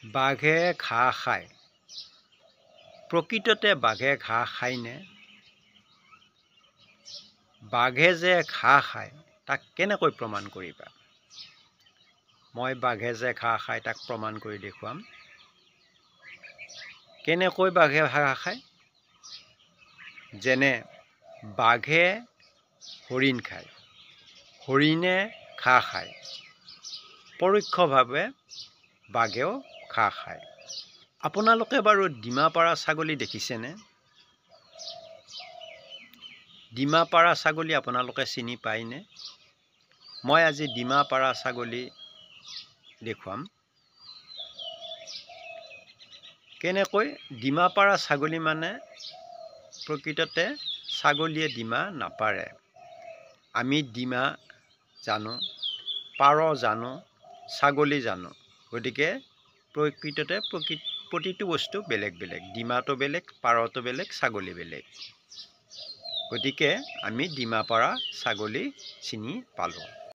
বাঘে ঘাঁহ খায়। প্ৰকৃততে বাঘে ঘাঁহ খায়নে? বাঘে যে ঘাঁহ খায় তাক কেনেকৈ প্ৰমাণ কৰিবা? মই বাঘে যে ঘাঁহ খায় তাক প্ৰমাণ কৰি দেখুৱাম। কেনেকৈ বাঘে ঘাঁহ খায়? যেনে বাঘে হৰিণ খায়, হৰিণে ঘাঁহ খায়, পৰোক্ষভাৱে বাঘেও ঘাঁহ খায়। আপোনালোকে বাৰু ডিমাপাৰা ছাগলী দেখিছেনে? ডিমাপাৰা ছাগলী আপোনালোকে চিনি পায়নে? মই আজি ডিমাপাৰা ছাগলী দেখুৱাম। কেনেকৈ? ডিমাপাৰা ছাগলী মানে প্ৰকৃততে ছাগলীয়ে ডিমা নাপাৰে। আমি ডিমা জানো, পাৰ জানো, ছাগলী জানো। গতিকে প্ৰকৃততে প্ৰতিটো বস্তু বেলেগ বেলেগ। ডিমাটো বেলেগ, পাৰটো বেলেগ, ছাগলী বেলেগ। গতিকে আমি ডিমাপাৰা ছাগলী চিনি পালোঁ।